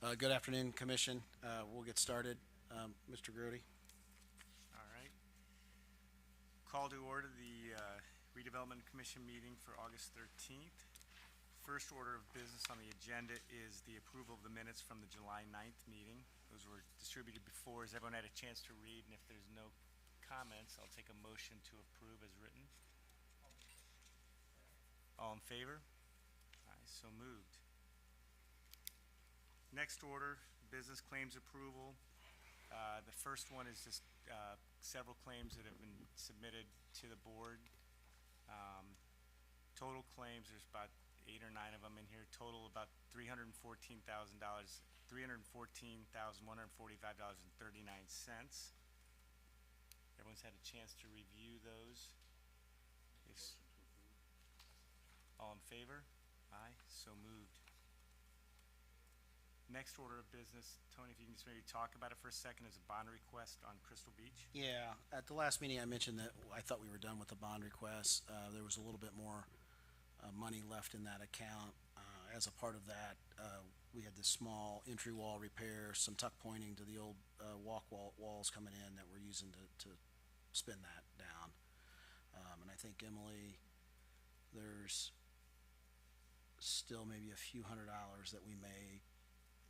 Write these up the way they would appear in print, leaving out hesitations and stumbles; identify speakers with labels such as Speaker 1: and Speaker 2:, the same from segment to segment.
Speaker 1: Good afternoon, Commission. We'll get started. Mr. Grody?
Speaker 2: All right. Call to order the redevelopment commission meeting for August 13th. First order of business on the agenda is the approval of the minutes from the July 9th meeting. Those were distributed before. Has everyone had a chance to read? And if there's no comments, I'll take a motion to approve as written. All in favor? Aye, so moved. Next order, business claims approval. The first one is just several claims that have been submitted to the board. Total claims, there's about 8 or 9 of them in here. Total about $314,000, $314,145.39. Everyone's had a chance to review those. If, all in favor? Aye, so moved. Next order of business, Tony, if you can just maybe talk about it for a second, is a bond request on Crystal Beach.
Speaker 1: Yeah, at the last meeting, I mentioned that I thought we were done with the bond request. There was a little bit more money left in that account. As a part of that, we had this small entry wall repair, some tuck pointing to the old walls coming in that we're using to spin that down. And I think, Emily, there's still maybe a few $100s that we may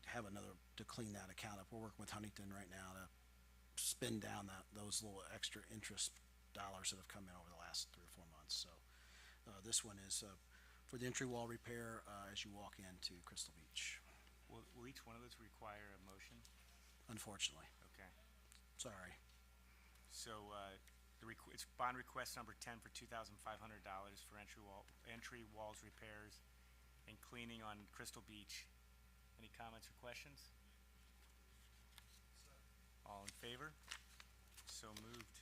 Speaker 1: have another to clean that account up. We're working with Huntington right now to spin down those little extra interest dollars that have come in over the last 3 or 4 months. So this one is for the entry wall repair as you walk into Crystal Beach.
Speaker 2: Will each one of those require a motion?
Speaker 1: Unfortunately,
Speaker 2: Okay.
Speaker 1: sorry.
Speaker 2: So it's bond request number 10 for $2,500 for entry walls repairs and cleaning on Crystal Beach. Any comments or questions? All in favor? So moved.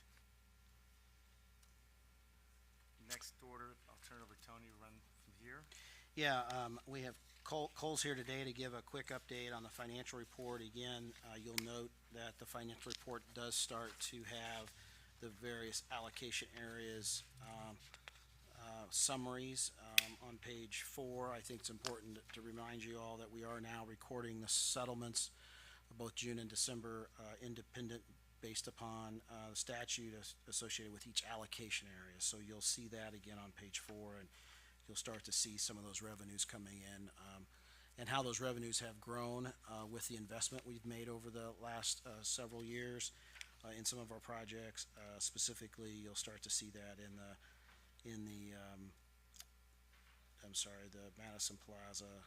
Speaker 2: Next order, I'll turn it over to Tony to run from here.
Speaker 1: Yeah, we have Cole's here today to give a quick update on the financial report. Again, you'll note that the financial report does start to have the various allocation areas summaries on page 4. I think it's important to remind you all that we are now recording the settlements of both June and December independent based upon the statute associated with each allocation area. So you'll see that again on page 4, and you'll start to see some of those revenues coming in and how those revenues have grown with the investment we've made over the last several years in some of our projects. Specifically, you'll start to see that in the Madison Plaza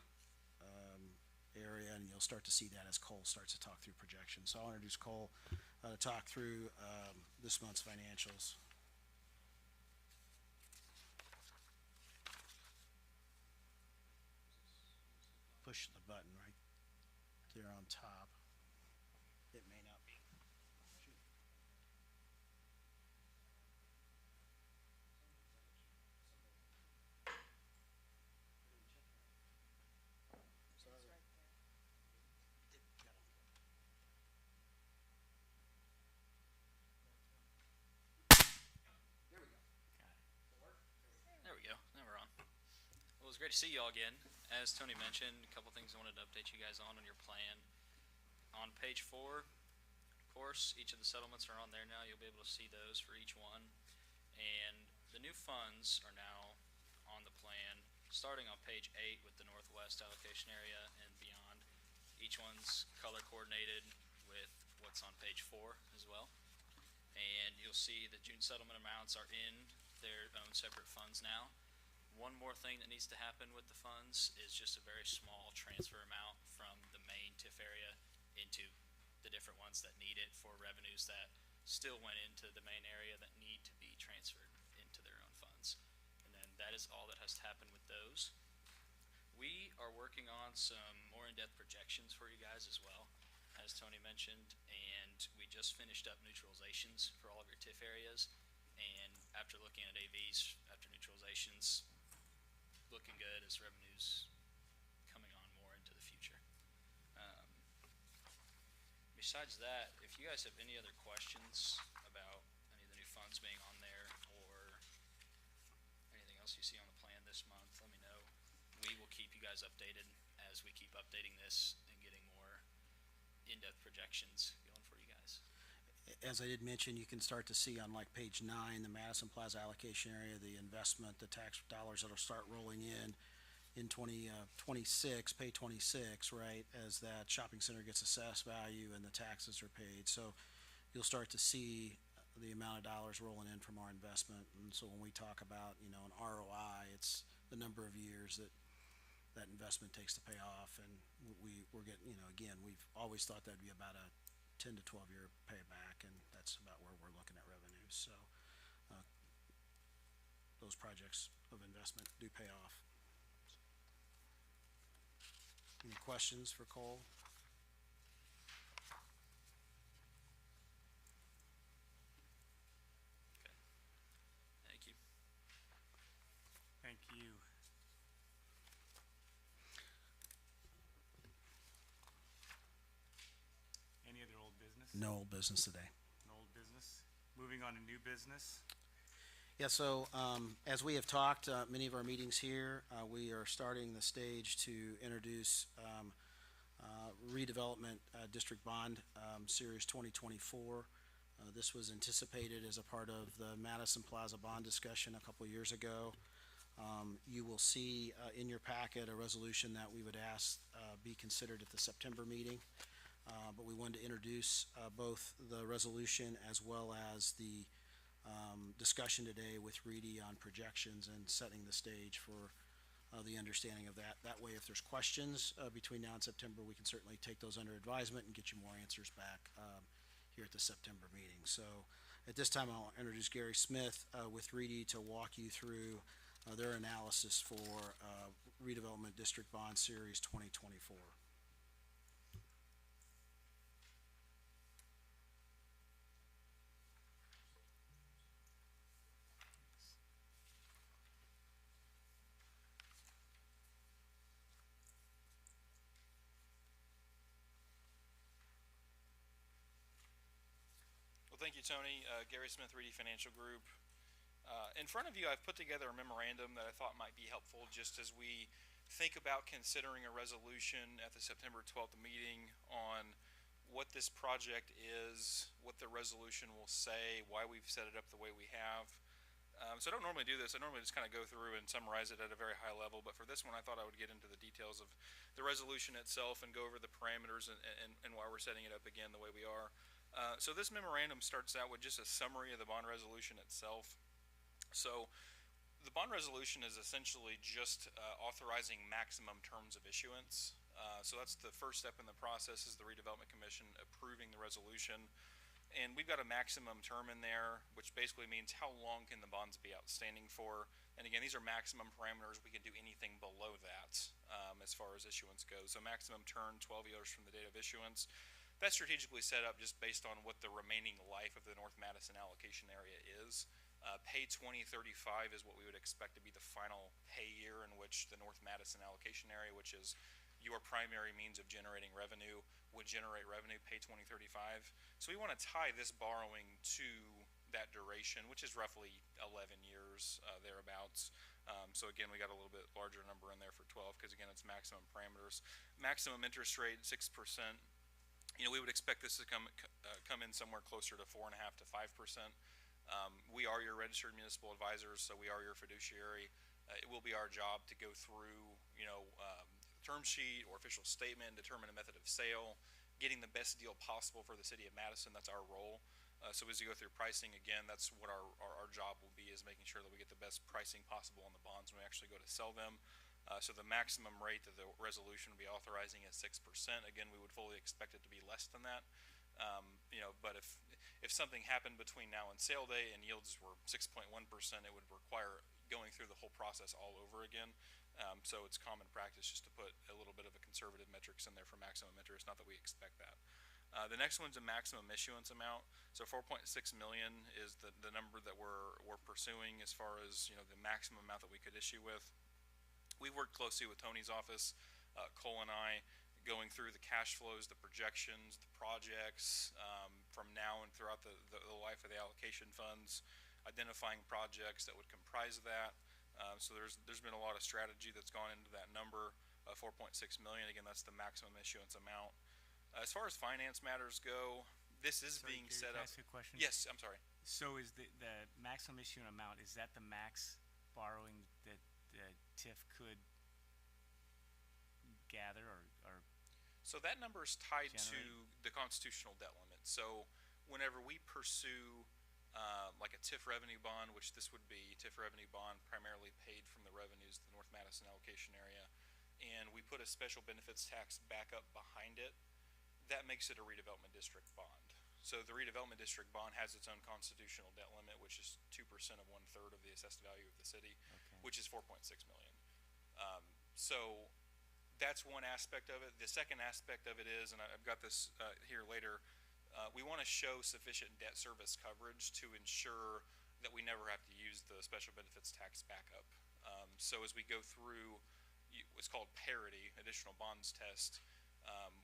Speaker 1: area, and you'll start to see that as Cole starts to talk through projections. So I'll introduce Cole to talk through this month's financials. Push the button right there on top. It may not be.
Speaker 3: There we go. Now we're on. Well, it was great to see you all again. As Tony mentioned, a couple things I wanted to update you guys on your plan. On page 4, of course, each of the settlements are on there now. You'll be able to see those for each one. And the new funds are now on the plan, starting on page 8 with the northwest allocation area and beyond. Each one's color coordinated with what's on page 4 as well. And you'll see the June settlement amounts are in their own separate funds now. One more thing that needs to happen with the funds is just a very small transfer amount from the main TIF area into the different ones that need it for revenues that still went into the main area that need to be transferred into their own funds. And then that is all that has to happen with those. We are working on some more in-depth projections for you guys as well, as Tony mentioned, and we just finished up neutralizations for all of your TIF areas. And after looking at AVs, after neutralizations, looking good as revenues coming on more into the future. Besides that, if you guys have any other questions about any of the new funds being on there or anything else you see on the plan this month, let me know. We will keep you guys updated as we keep updating this and getting more in-depth projections going for you guys.
Speaker 1: As I did mention, you can start to see on like page 9, the Madison Plaza allocation area, the investment, the tax dollars that'll start rolling in 26, pay 26, right, as that shopping center gets assessed value and the taxes are paid. So you'll start to see the amount of dollars rolling in from our investment. And so when we talk about, you know, an ROI, it's the number of years that that investment takes to pay off. And we're getting, you know, again, we've always thought that'd be about a 10 to 12 year payback, and that's about where we're looking at revenues. So those projects of investment do pay off. Any questions for Cole?
Speaker 3: Thank you.
Speaker 2: Thank you. Any other old business?
Speaker 1: No old business today.
Speaker 2: No old business. Moving on to new business.
Speaker 1: Yeah, so as we have talked, many of our meetings here, we are starting the stage to introduce redevelopment district bond series 2024. This was anticipated as a part of the Madison Plaza bond discussion a couple years ago. You will see in your packet a resolution that we would ask be considered at the September meeting. But we wanted to introduce both the resolution as well as the discussion today with Reedy on projections and setting the stage for the understanding of that. That way, if there's questions between now and September, we can certainly take those under advisement and get you more answers back here at the September meeting. So at this time, I'll introduce Gary Smith with Reedy to walk you through their analysis for redevelopment district bond series 2024.
Speaker 4: Thank you, Tony. Gary Smith, Reedy Financial Group. In front of you, I've put together a memorandum that I thought might be helpful just as we think about considering a resolution at the September 12th meeting on what this project is, what the resolution will say, why we've set it up the way we have. So I don't normally do this. I normally just kind of go through and summarize it at a very high level, but for this one I thought I would get into the details of the resolution itself and go over the parameters and why we're setting it up again the way we are. So this memorandum starts out with just a summary of the bond resolution itself. So the bond resolution is essentially just authorizing maximum terms of issuance. So that's the first step in the process, is the Redevelopment Commission approving the resolution. And we've got a maximum term in there, which basically means how long can the bonds be outstanding for. And again, these are maximum parameters. We can do anything below that as far as issuance goes. So maximum term, 12 years from the date of issuance. That's strategically set up just based on what the remaining life of the North Madison allocation area is. Pay 2035 is what we would expect to be the final pay year in which the North Madison allocation area, which is your primary means of generating revenue, would generate revenue, pay 2035. So we want to tie this borrowing to that duration, which is roughly 11 years, thereabouts. So again, we got a little bit larger number in there for 12, because again, it's maximum parameters. Maximum interest rate, 6%. You know, we would expect this to come in somewhere closer to 4.5% to 5%. We are your registered municipal advisors, so we are your fiduciary. It will be our job to go through, you know, term sheet or official statement, determine a method of sale, getting the best deal possible for the city of Madison. That's our role. So as you go through pricing, again, that's what our job will be, is making sure that we get the best pricing possible on the bonds when we actually go to sell them. So the maximum rate that the resolution will be authorizing is 6%. Again, we would fully expect it to be less than that. You know, but if something happened between now and sale day and yields were 6.1%, it would require going through the whole process all over again. So it's common practice just to put a little bit of a conservative metrics in there for maximum interest. Not that we expect that. The next one's a maximum issuance amount. So 4.6 million is the number that we're pursuing as far as, you know, the maximum amount that we could issue with. We worked closely with Tony's office, Cole and I, going through the cash flows, the projections, the projects from now and throughout the life of the allocation funds, identifying projects that would comprise that. So there's been a lot of strategy that's gone into that number, 4.6 million. Again, that's the maximum issuance amount. As far as finance matters go, this is
Speaker 2: Sorry,
Speaker 4: being
Speaker 2: Gary,
Speaker 4: set
Speaker 2: can I
Speaker 4: up.
Speaker 2: ask you a question?
Speaker 4: Yes, I'm sorry.
Speaker 2: So is the maximum issuing amount, is that the max borrowing that the TIF could gather or
Speaker 4: So that number is tied to
Speaker 2: Generate.
Speaker 4: the constitutional debt limit. So whenever we pursue like a TIF revenue bond, which this would be, TIF revenue bond primarily paid from the revenues of the North Madison allocation area, and we put a special benefits tax back up behind it, that makes it a redevelopment district bond. So the redevelopment district bond has its own constitutional debt limit, which is 2% of 1/3 of the assessed value of the city,
Speaker 2: Okay.
Speaker 4: which is 4.6 million. So that's one aspect of it. The second aspect of it is, and I've got this here later, we want to show sufficient debt service coverage to ensure that we never have to use the special benefits tax backup. So as we go through what's called parity, additional bonds test,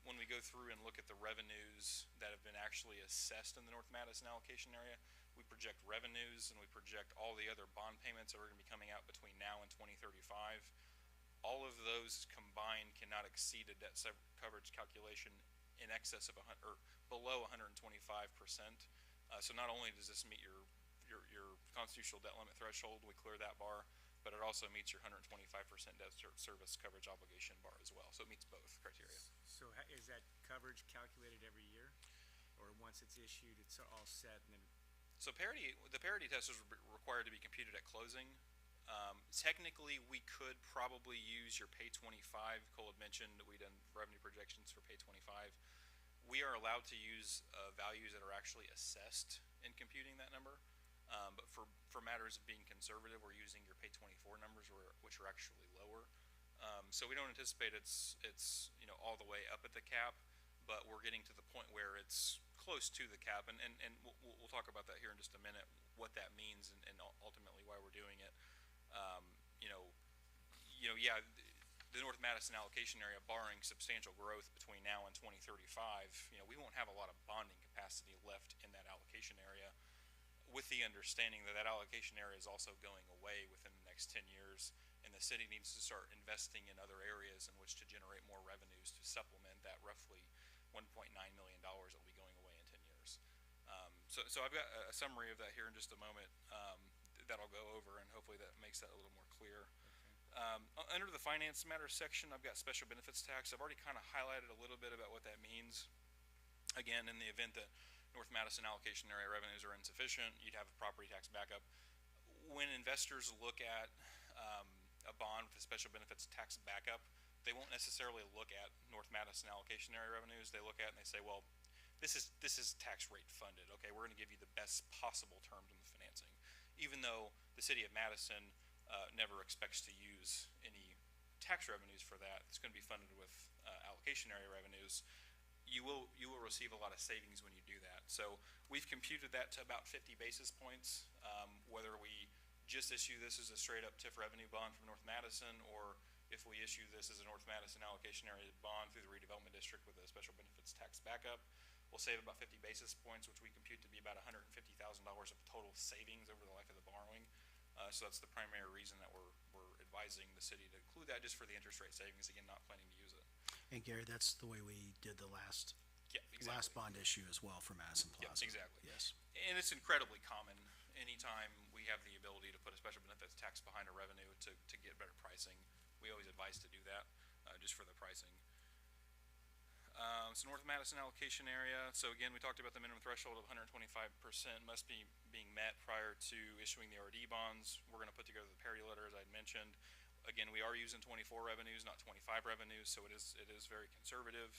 Speaker 4: when we go through and look at the revenues that have been actually assessed in the North Madison allocation area, we project revenues and we project all the other bond payments that are going to be coming out between now and 2035. All of those combined cannot exceed a debt coverage calculation in excess of or below 125%. So not only does this meet your constitutional debt limit threshold, we clear that bar, but it also meets your 125% debt service coverage obligation bar as well. So it meets both criteria.
Speaker 2: So is that coverage calculated every year? Or once it's issued, it's all set and then?
Speaker 4: So the parity test is required to be computed at closing. Technically, we could probably use your pay 25. Cole had mentioned that we done revenue projections for pay 25. We are allowed to use values that are actually assessed in computing that number. But for matters of being conservative, we're using your pay 24 numbers, which are actually lower. So we don't anticipate it's all the way up at the cap, but we're getting to the point where it's close to the cap, and we'll talk about that here in just a minute, what that means and ultimately why we're doing it. The North Madison allocation area, barring substantial growth between now and 2035, we won't have a lot of bonding capacity left in that allocation area, with the understanding that that allocation area is also going away within the next 10 years, and the city needs to start investing in other areas in which to generate more revenues to supplement that roughly $1.9 million that will be going away in 10 years. So I've got a summary of that here in just a moment that I'll go over, and hopefully that makes that a little more clear. Under the finance matters section, I've got special benefits tax. I've already kind of highlighted a little bit about what that means. Again, in the event that North Madison allocation area revenues are insufficient, you'd have a property tax backup. When investors look at a bond with a special benefits tax backup, they won't necessarily look at North Madison allocation area revenues. They look at it and they say, well, this is tax rate funded. Okay, we're going to give you the best possible terms in the financing, even though the city of Madison never expects to use any tax revenues for that. It's going to be funded with allocation area revenues. You will receive a lot of savings when you do that. So we've computed that to about 50 basis points. Whether we just issue this as a straight up TIF revenue bond from North Madison, or if we issue this as a North Madison allocation area bond through the redevelopment district with a special benefits tax backup, we'll save about 50 basis points, which we compute to be about $150,000 of total savings over the life of the borrowing. So that's the primary reason that we're advising the city to include that, just for the interest rate savings. Again, not planning to use it.
Speaker 1: And Gary, that's the way we did the last
Speaker 4: Yeah, exactly.
Speaker 1: last bond issue as well for Madison
Speaker 4: Yep,
Speaker 1: Plaza.
Speaker 4: exactly.
Speaker 1: Yes.
Speaker 4: And it's incredibly common anytime we have the ability to put a special benefits tax behind a revenue to get better pricing. We always advise to do that, just for the pricing. So North Madison allocation area. So again, we talked about the minimum threshold of 125% must be being met prior to issuing the RD bonds. We're going to put together the parity letter, as I mentioned. Again, we are using 24 revenues, not 25 revenues, so it is very conservative.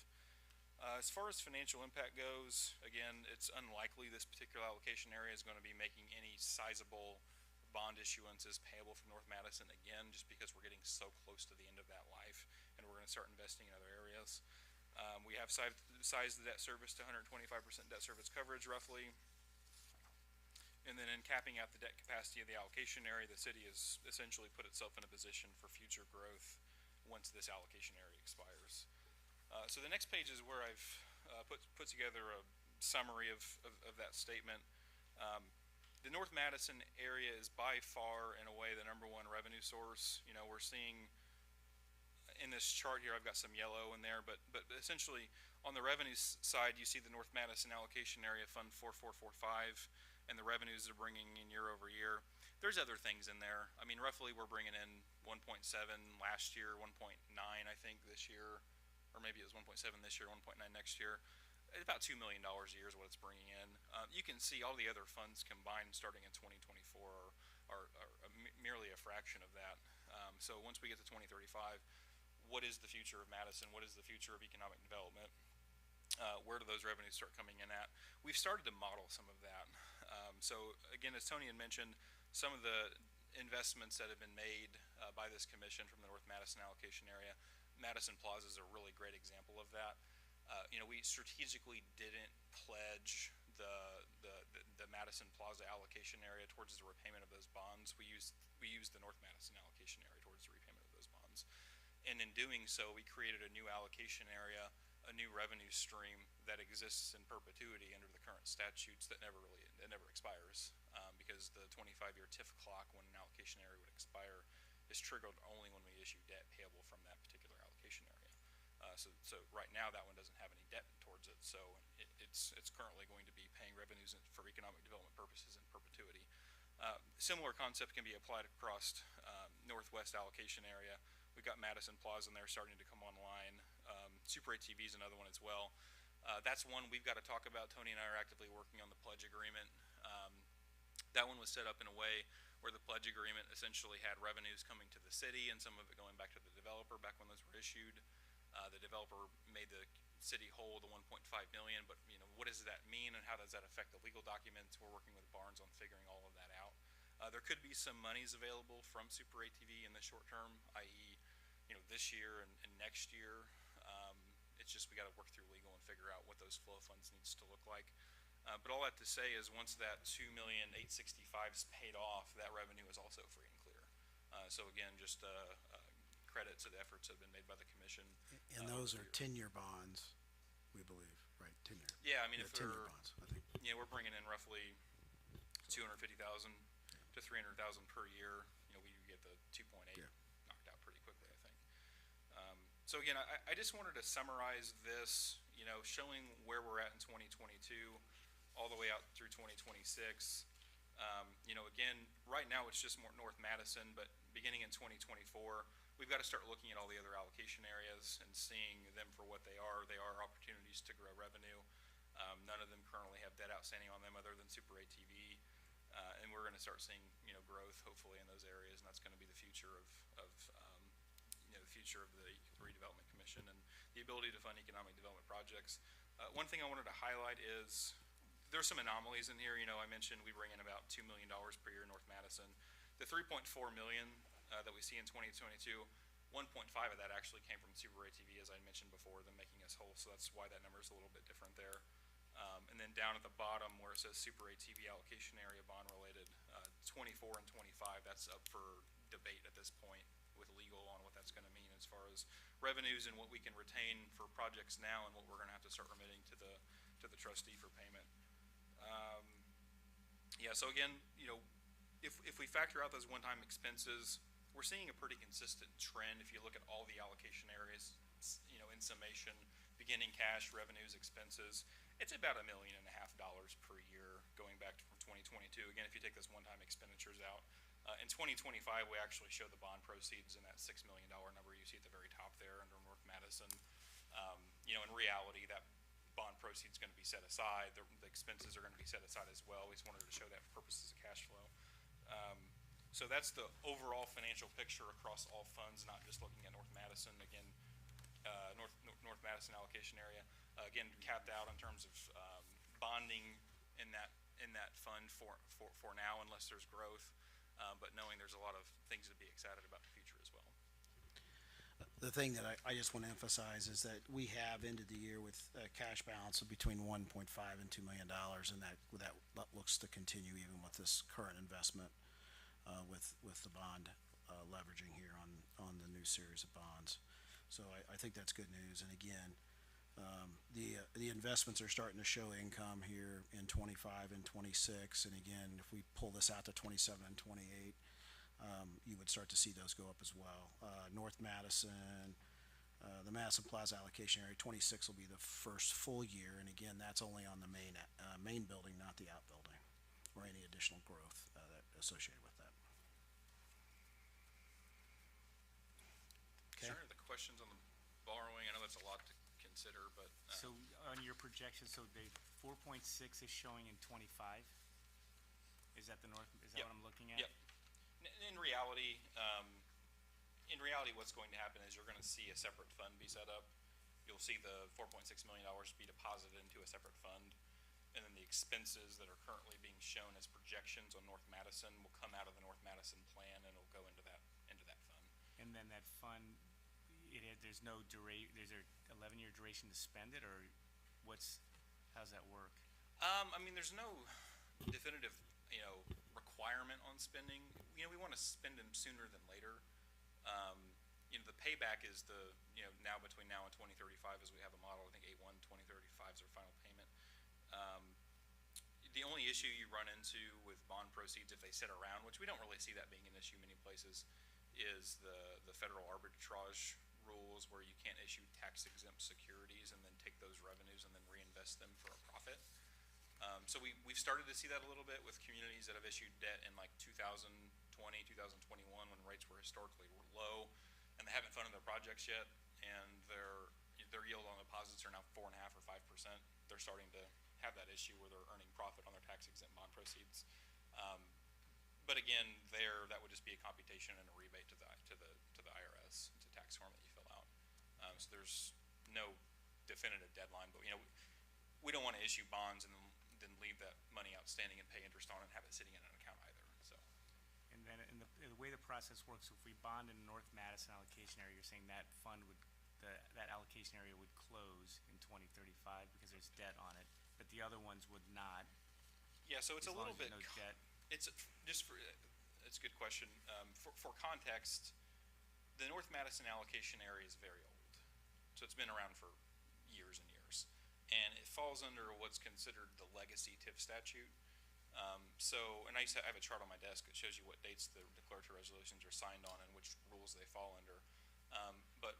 Speaker 4: As far as financial impact goes, again, it's unlikely this particular allocation area is going to be making any sizable bond issuances payable from North Madison again, just because we're getting so close to the end of that life, and we're going to start investing in other areas. We have sized the debt service to 125% debt service coverage, roughly. And then in capping out the debt capacity of the allocation area, the city has essentially put itself in a position for future growth once this allocation area expires. So the next page is where I've put together a summary of that statement. The North Madison area is by far and away the #1 revenue source. We're seeing in this chart here, I've got some yellow in there, but essentially on the revenues side, you see the North Madison allocation area fund 4445 and the revenues they're bringing in year over year. There's other things in there. I mean, roughly we're bringing in 1.7 last year, 1.9 I think this year, or maybe it was 1.7 this year, 1.9 next year. About $2 million a year is what it's bringing in. You can see all the other funds combined starting in 2024 are merely a fraction of that. So once we get to 2035, what is the future of Madison? What is the future of economic development? Where do those revenues start coming in at? We've started to model some of that. So again, as Tony had mentioned, some of the investments that have been made by this commission from the North Madison allocation area, Madison Plaza is a really great example of that. We strategically didn't pledge the Madison Plaza allocation area towards the repayment of those bonds. We used the North Madison allocation area towards the repayment of those bonds. And in doing so, we created a new allocation area, a new revenue stream that exists in perpetuity under the current statutes that never expires, because the 25-year TIF clock when an allocation area would expire is triggered only when we issue debt payable from that particular allocation area. So right now that one doesn't have any debt towards it, so it's currently going to be paying revenues for economic development purposes in perpetuity. Similar concept can be applied across Northwest allocation area. We've got Madison Plaza in there starting to come online. Super ATV is another one as well. That's one we've got to talk about. Tony and I are actively working on the pledge agreement. That one was set up in a way where the pledge agreement essentially had revenues coming to the city and some of it going back to the developer back when those were issued. The developer made the city whole the 1.5 million, but what does that mean and how does that affect the legal documents? We're working with Barnes on figuring all of that out. There could be some monies available from Super ATV in the short term, i.e., this year and next year. It's just we got to work through legal and figure out what those flow funds needs to look like. But all that to say is once that $2,865,000 is paid off, that revenue is also free and clear. So again, just credit to the efforts that have been made by the commission.
Speaker 1: And those are 10-year bonds, we believe, right? 10-year.
Speaker 4: Yeah, I mean, if
Speaker 1: 10-year
Speaker 4: we're,
Speaker 1: bonds, I think.
Speaker 4: we're bringing in roughly 250,000 to 300,000 per year. We get the 2.8 knocked out pretty quickly, I think. So again, I just wanted to summarize this, showing where we're at in 2022, all the way out through 2026. Again, right now it's just more North Madison, but beginning in 2024, we've got to start looking at all the other allocation areas and seeing them for what they are. They are opportunities to grow revenue. None of them currently have debt outstanding on them other than Super ATV. And we're going to start seeing, growth hopefully in those areas, and that's going to be the future of the future of the Redevelopment Commission and the ability to fund economic development projects. One thing I wanted to highlight is there's some anomalies in here. I mentioned we bring in about $2 million per year in North Madison. The $3.4 million that we see in 2022, 1.5 of that actually came from Super ATV, as I mentioned before, them making us whole. So that's why that number is a little bit different there. And then down at the bottom where it says Super ATV allocation area bond related, 24 and 25, that's up for debate at this point with legal on what that's going to mean as far as revenues and what we can retain for projects now and what we're going to have to start remitting to the trustee for payment. So again, if we factor out those one-time expenses, we're seeing a pretty consistent trend. If you look at all the allocation areas, in summation, beginning cash, revenues, expenses, it's about $1.5 million per year going back from 2022. Again, if you take those one-time expenditures out, in 2025 we actually show the bond proceeds in that $6 million number you see at the very top there under North Madison. In reality, that bond proceeds going to be set aside. The expenses are going to be set aside as well. We just wanted to show that for purposes of cash flow. So that's the overall financial picture across all funds, not just looking at North Madison. Again, North Madison allocation area, again capped out in terms of bonding in that fund for now, unless there's growth. But knowing there's a lot of things to be excited about in the future as well.
Speaker 1: The thing that I just want to emphasize is that we have ended the year with a cash balance of between 1.5 and $2 million, and that looks to continue even with this current investment with the bond leveraging here on the new series of bonds. So I think that's good news. And again, the investments are starting to show income here in 25 and 26. And again, if we pull this out to 27 and 28, you would start to see those go up as well. North Madison, the Madison Plaza allocation area, 26 will be the first full year, and again, that's only on the main building, not the outbuilding, or any additional growth that associated with that.
Speaker 4: Is there any other questions on the borrowing? I know that's a lot to consider, but.
Speaker 2: So on your projection, so the 4.6 is showing in 25? Is that the north, is that
Speaker 4: Yep.
Speaker 2: what I'm looking at?
Speaker 4: Yep. In reality, what's going to happen is you're gonna see a separate fund be set up. You'll see the $4.6 million be deposited into a separate fund. And then the expenses that are currently being shown as projections on North Madison will come out of the North Madison plan and it'll go into that fund.
Speaker 2: And then that fund, there's no there's an 11-year duration to spend it, or how's that work?
Speaker 4: There's no definitive, requirement on spending. We want to spend them sooner than later. The payback is now between now and 2035 as we have a model. I think 8/1/2035 is our final payment. The only issue you run into with bond proceeds if they sit around, which we don't really see that being an issue many places, is the federal arbitrage rules where you can't issue tax exempt securities and then take those revenues and then reinvest them for a profit. So we've started to see that a little bit with communities that have issued debt in like 2020, 2021 when rates were historically low and they haven't funded their projects yet, and their yield on deposits are now 4.5% or 5%. They're starting to have that issue where they're earning profit on their tax exempt bond proceeds. But again, that would just be a computation and a rebate to the IRS. It's a tax form that you fill out. So there's no definitive deadline, but we don't want to issue bonds and then leave that money outstanding and pay interest on it and have it sitting in an account either. So.
Speaker 2: And then the way the process works, if we bond in North Madison allocation area, you're saying that fund that allocation area would close in 2035 because there's debt on it, but the other ones would not.
Speaker 4: Yeah, so it's a little bit.
Speaker 2: No debt.
Speaker 4: It's a good question. For context, the North Madison allocation area is very old, so it's been around for years and years, and it falls under what's considered the legacy TIF statute. And I have a chart on my desk that shows you what dates the declaratory resolutions are signed on and which rules they fall under. But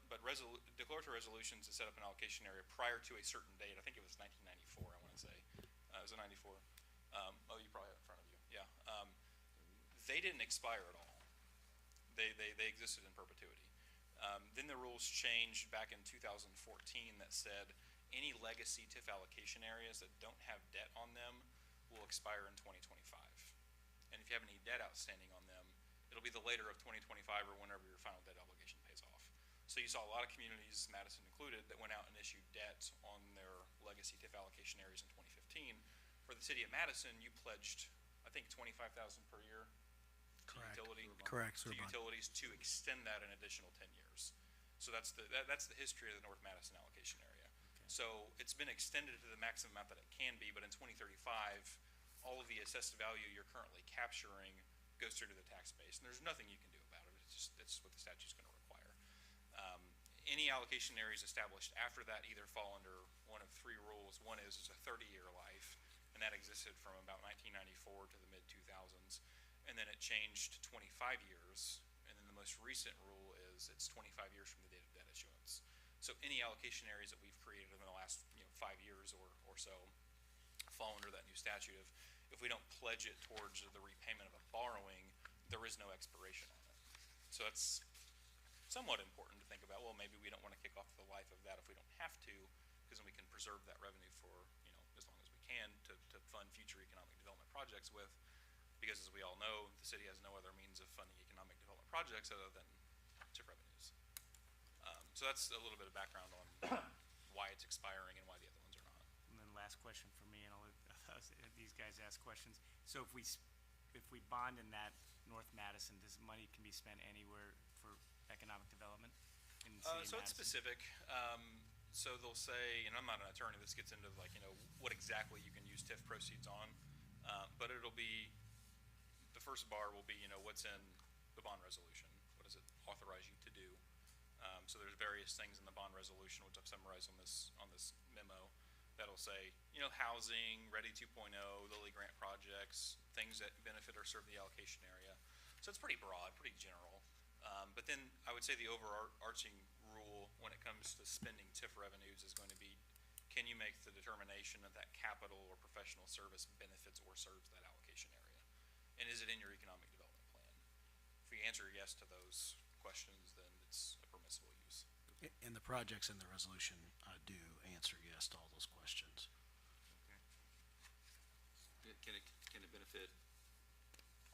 Speaker 4: declaratory resolutions to set up an allocation area prior to a certain date, I think it was 1994, I want to say. Was it 94? You probably have it in front of you. Yeah. They didn't expire at all. They existed in perpetuity. Then the rules changed back in 2014 that said any legacy TIF allocation areas that don't have debt on them will expire in 2025. And if you have any debt outstanding on them, it'll be the later of 2025 or whenever your final debt obligation pays off. So you saw a lot of communities, Madison included, that went out and issued debt on their legacy TIF allocation areas in 2015. For the city of Madison, you pledged, I think, $25,000 per year to utilities to extend that an additional 10 years. So that's the history of the North Madison allocation area. Okay. So it's been extended to the maximum amount that it can be, but in 2035, all of the assessed value you're currently capturing goes through to the tax base, and there's nothing you can do about it. It's what the statute's going to require. Any allocation areas established after that either fall under one of three rules. One is a 30-year life, and that existed from about 1994 to the mid-2000s, and then it changed to 25 years, and then the most recent rule is it's 25 years from the date of debt issuance. So any allocation areas that we've created in the last 5 years or so fall under that new statute. If we don't pledge it towards the repayment of a borrowing, there is no expiration on it. So that's somewhat important to think about. Well, maybe we don't want to kick off the life of that if we don't have to, because then we can preserve that revenue for as long as we can to fund future economic development projects with. Because as we all know, the city has no other means of funding economic development projects other than TIF revenues. So that's a little bit of background on why it's expiring and why the other ones are not.
Speaker 2: And then last question for me, and I'll let these guys ask questions. So if we bond in that North Madison, this money can be spent anywhere for economic development in the city of Madison?
Speaker 4: So it's specific. So they'll say, and I'm not an attorney, this gets into what exactly you can use TIF proceeds on, but it'll be, the first bar will be, what's in the bond resolution. What does it authorize you to do? So there's various things in the bond resolution, which I've summarized on this memo, that'll say, housing, Ready 2.0, Lilly Grant projects, things that benefit or serve the allocation area. So it's pretty broad, pretty general. But then I would say the overarching rule when it comes to spending TIF revenues is going to be, can you make the determination that that capital or professional service benefits or serves that allocation area? And is it in your economic development plan? If we answer yes to those questions, then it's a permissible use.
Speaker 1: And the projects in the resolution do answer yes to all those questions.
Speaker 5: Can it benefit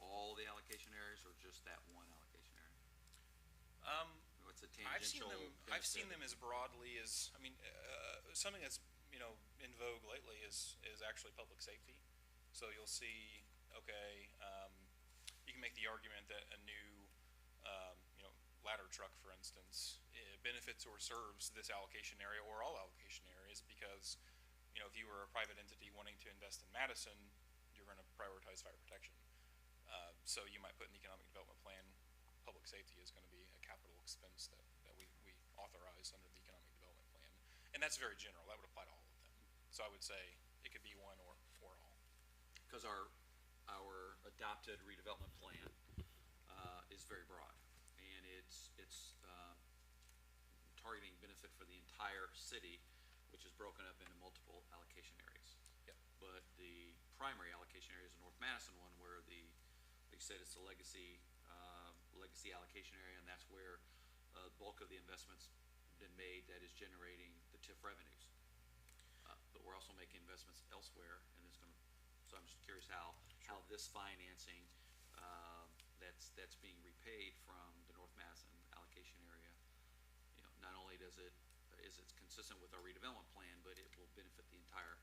Speaker 5: all the allocation areas or just that one allocation area? What's a tangential
Speaker 4: I've seen them
Speaker 5: benefit?
Speaker 4: as broadly as, I mean, something that's, in vogue lately is actually public safety. So you'll see, okay, you can make the argument that a new, ladder truck, for instance, benefits or serves this allocation area or all allocation areas because, if you were a private entity wanting to invest in Madison, you're going to prioritize fire protection. So you might put in the economic development plan, public safety is going to be a capital expense that we authorize under the economic development plan. And that's very general. That would apply to all of them. So I would say it could be one or all.
Speaker 5: Because our adopted redevelopment plan is very broad, and it's targeting benefit for the entire city, which is broken up into multiple allocation areas.
Speaker 4: Yep.
Speaker 5: But the primary allocation area is the North Madison one, where like you said, it's the legacy allocation area, and that's where the bulk of the investments been made that is generating the TIF revenues. But we're also making investments elsewhere, and it's going to. So I'm just curious how this financing that's being repaid from the North Madison allocation area. Not only is it consistent with our redevelopment plan, but it will benefit the entire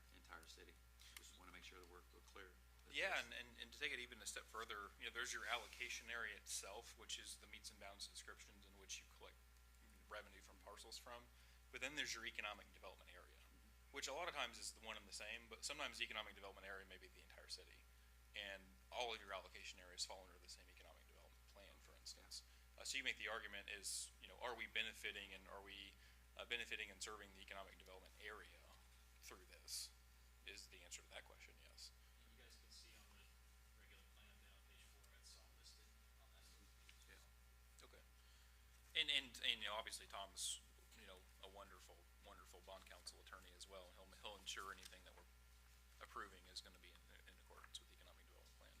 Speaker 5: city. Just want to make sure that we're clear.
Speaker 4: Yeah, and to take it even a step further, there's your allocation area itself, which is the meets and bounds descriptions in which you collect revenue from parcels from. But then there's your economic development area, which a lot of times is the one and the same, but sometimes the economic development area may be the entire city. And all of your allocation areas fall under the same economic development plan, for instance. So you make the argument is, are we benefiting and serving the economic development area through this? Is the answer to that question, yes.
Speaker 3: You guys can see on the regular plan down on page 4, it's all listed on that.
Speaker 4: Yeah. Okay. And obviously Tom's, a wonderful bond counsel attorney as well. He'll ensure anything that we're approving is going to be in accordance with the economic development plan.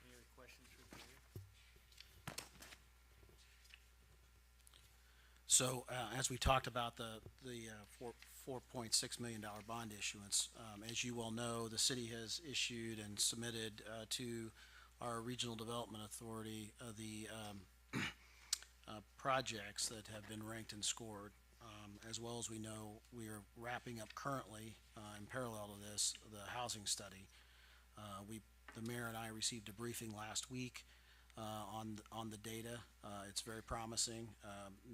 Speaker 2: Any other questions for Gary?
Speaker 1: So as we talked about the $4.6 million bond issuance, as you well know, the city has issued and submitted to our Regional Development Authority the projects that have been ranked and scored. As well as we know, we are wrapping up currently, in parallel to this, the housing study. The mayor and I received a briefing last week on the data. It's very promising,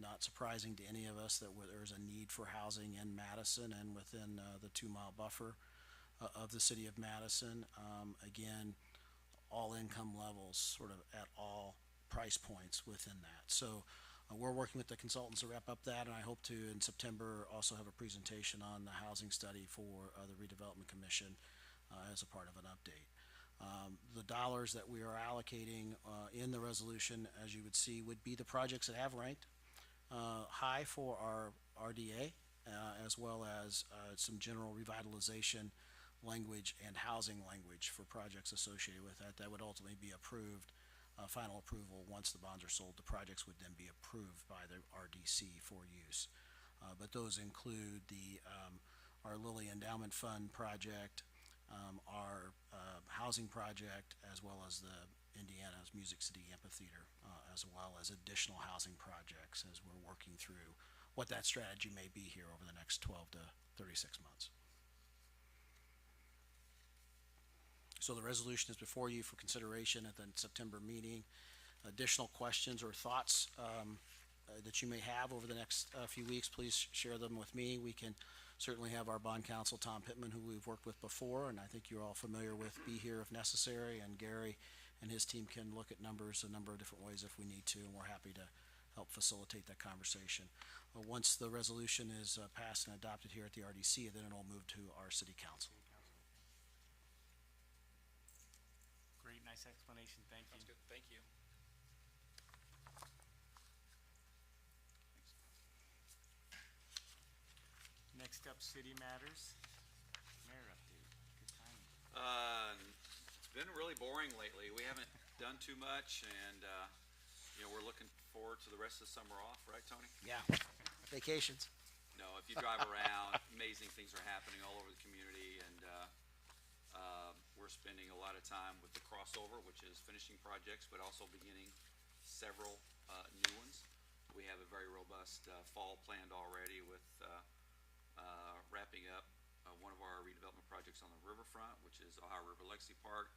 Speaker 1: not surprising to any of us that there's a need for housing in Madison and within the 2-mile buffer of the city of Madison. Again, all income levels, sort of at all price points within that. So we're working with the consultants to wrap up that, and I hope to, in September, also have a presentation on the housing study for the Redevelopment Commission as a part of an update. The dollars that we are allocating in the resolution, as you would see, would be the projects that have ranked high for our RDA, as well as some general revitalization language and housing language for projects associated with that. That would ultimately be approved, final approval. Once the bonds are sold, the projects would then be approved by the RDC for use. But those include our Lilly Endowment Fund project, our housing project, as well as the Indiana's Music City Amphitheater, as well as additional housing projects as we're working through what that strategy may be here over the next 12 to 36 months. So the resolution is before you for consideration at the September meeting. Additional questions or thoughts that you may have over the next few weeks, please share them with me. We can certainly have our bond counsel, Tom Pittman, who we've worked with before, and I think you're all familiar with, be here if necessary, and Gary and his team can look at numbers a number of different ways if we need to, and we're happy to help facilitate that conversation. Once the resolution is passed and adopted here at the RDC, then it'll move to our city council.
Speaker 2: Nice explanation, thank you.
Speaker 3: Sounds good, thank you.
Speaker 2: Next up, city matters. Mayor update, good timing.
Speaker 5: It's been really boring lately. We haven't done too much, and, we're looking forward to the rest of the summer off, right, Tony?
Speaker 1: Yeah, vacations.
Speaker 5: No, if you drive around, amazing things are happening all over the community, and, we're spending a lot of time with the crossover, which is finishing projects, but also beginning several, new ones. We have a very robust, fall planned already with, wrapping up one of our redevelopment projects on the riverfront, which is Ohio River Legacy Park.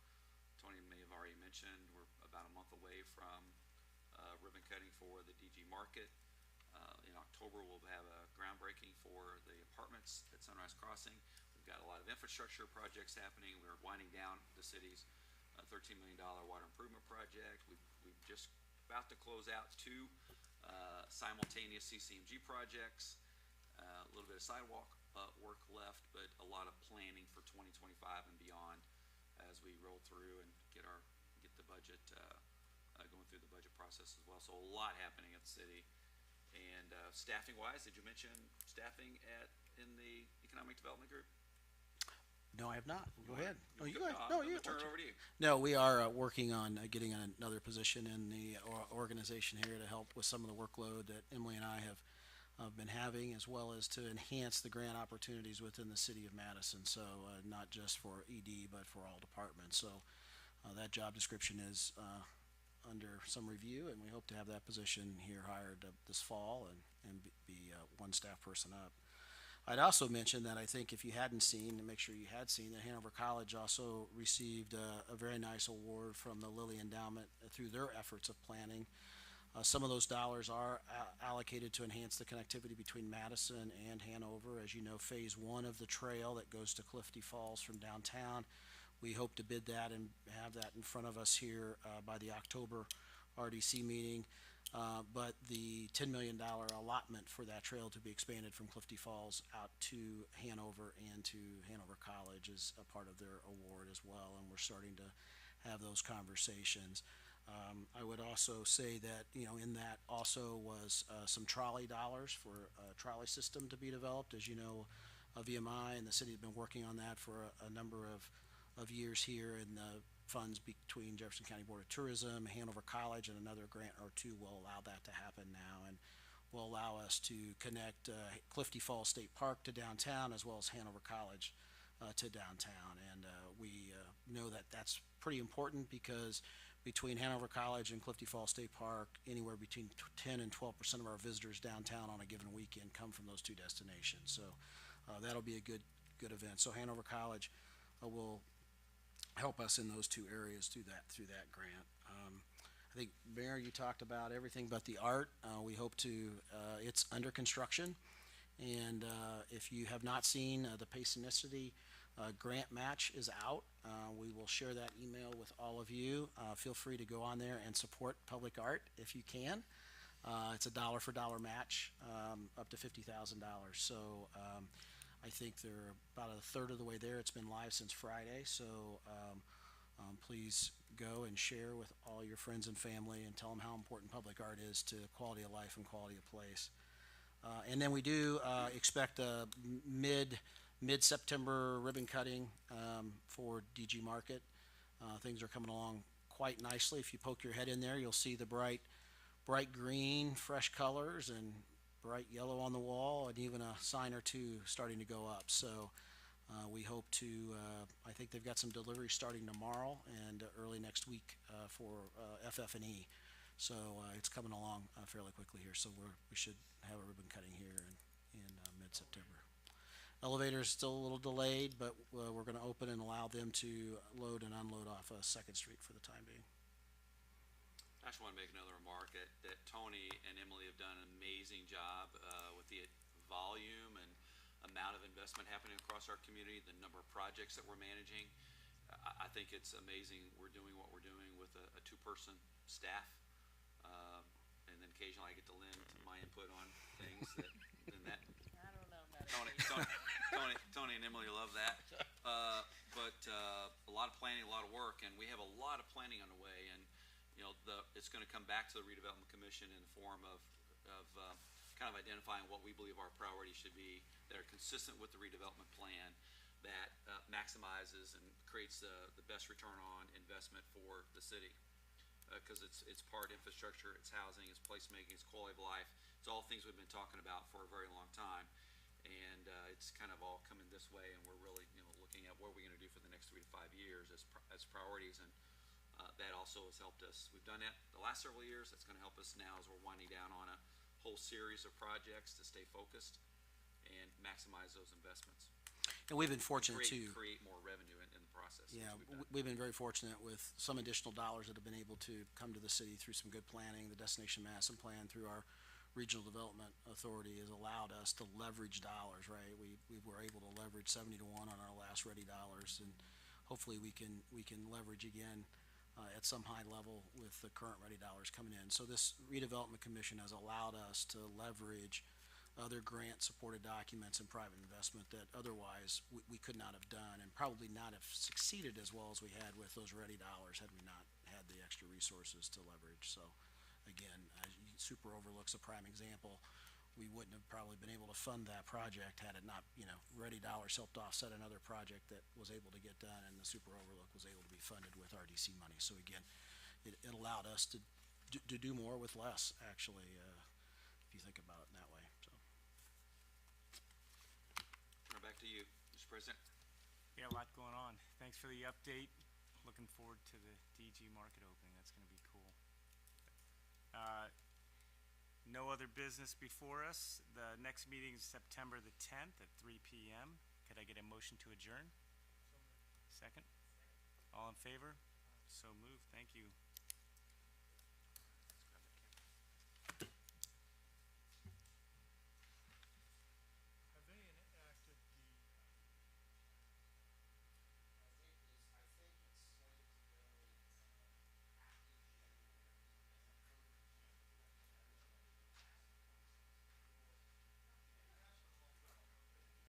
Speaker 5: Tony may have already mentioned, we're about a month away from ribbon cutting for the DG Market. In October, we'll have a groundbreaking for the apartments at Sunrise Crossing. We've got a lot of infrastructure projects happening. We're winding down the city's $13 million water improvement project. We've just about to close out two simultaneous CCMG projects. A little bit of sidewalk work left, but a lot of planning for 2025 and beyond as we roll through and get the budget going through the budget process as well. So a lot happening at the city. And staffing wise, did you mention staffing in the economic development group?
Speaker 1: No, I have not. Go ahead.
Speaker 5: No,
Speaker 1: You go ahead. No, you.
Speaker 5: turn it over to you.
Speaker 1: No, we are working on getting another position in the organization here to help with some of the workload that Emily and I have been having, as well as to enhance the grant opportunities within the city of Madison. So not just for ED, but for all departments. So that job description is under some review, and we hope to have that position here hired this fall and be one staff person up. I'd also mention that I think if you hadn't seen, and make sure you had seen, that Hanover College also received a very nice award from the Lilly Endowment through their efforts of planning. Some of those dollars are allocated to enhance the connectivity between Madison and Hanover. As you know, phase one of the trail that goes to Clifty Falls from downtown, we hope to bid that and have that in front of us here by the October RDC meeting. But the $10 million allotment for that trail to be expanded from Clifty Falls out to Hanover and to Hanover College is a part of their award as well, and we're starting to have those conversations. I would also say that, in that also was some trolley dollars for a trolley system to be developed. As you know, VMI and the city have been working on that for a number of years here, and the funds between Jefferson County Board of Tourism, Hanover College, and another grant or two will allow that to happen now, and will allow us to connect Clifty Falls State Park to downtown, as well as Hanover College to downtown. And we know that that's pretty important, because between Hanover College and Clifty Falls State Park, anywhere between 10 and 12% of our visitors downtown on a given weekend come from those two destinations. So that'll be a good event. So Hanover College will help us in those two areas through that grant. I think, Mayor, you talked about everything but the art. We hope to, it's under construction, and if you have not seen the Pacenicity grant match is out. We will share that email with all of you. Feel free to go on there and support public art if you can. It's a dollar for dollar match, up to $50,000. So I think they're about a third of the way there. It's been live since Friday, so please go and share with all your friends and family and tell them how important public art is to quality of life and quality of place. And then we do expect a mid-September ribbon cutting for DG Market. Things are coming along quite nicely. If you poke your head in there, you'll see the bright green, fresh colors, and bright yellow on the wall, and even a sign or two starting to go up. So we hope to, I think they've got some deliveries starting tomorrow and early next week for FF&E. So it's coming along fairly quickly here. So we should have a ribbon cutting here in mid-September. Elevator is still a little delayed, but we're going to open and allow them to load and unload off 2nd Street for the time being.
Speaker 5: I just want to make another remark that Tony and Emily have done an amazing job with the volume and amount of investment happening across our community, the number of projects that we're managing. I think it's amazing we're doing what we're doing with a two-person staff, and then occasionally I get to lend my input on things that.
Speaker 6: I don't know about it.
Speaker 5: Tony and Emily love that. But a lot of planning planning, a lot of work, and we have a lot of planning underway. And it's going to come back to the redevelopment commission in the form of kind of identifying what we believe our priorities should be that are consistent with the redevelopment plan, that maximizes and creates the best return on investment for the city. Because it's part infrastructure, it's housing, it's placemaking, it's quality of life. It's all things we've been talking about for a very long time. And it's kind of all coming this way, and we're really looking at what we're going to do for the next 3 to 5 years as priorities. And that also has helped us. We've done that the last several years. That's going to help us now as we're winding down on a whole series of projects to stay focused and maximize those investments.
Speaker 1: And we've been fortunate too.
Speaker 5: Create more revenue in the process.
Speaker 1: Yeah,
Speaker 5: which we've done.
Speaker 1: we've been very fortunate with some additional dollars that have been able to come to the city through some good planning. The Destination Madison plan through our Regional Development Authority has allowed us to leverage dollars, right? We were able to leverage 70 to 1 on our last ready dollars, and hopefully we can leverage again at some high level with the current ready dollars coming in. So this redevelopment commission has allowed us to leverage other grant-supported documents and private investment that otherwise we could not have done, and probably not have succeeded as well as we had with those ready dollars had we not had the extra resources to leverage. So again, Super Overlook's a prime example. We wouldn't have probably been able to fund that project had it not, ready dollars helped offset another project that was able to get done, and the Super Overlook was able to be funded with RDC money. So again, it allowed us to do more with less, actually, if you think about it in that way. So.
Speaker 5: Back to you, Mr. President.
Speaker 2: Yeah, a lot going on. Thanks for the update. Looking forward to the DG market opening. That's going to be cool. No other business before us. The next meeting is September the 10th at 3 p.m. Could I get a motion to adjourn? Second? All in favor? So moved. Thank you.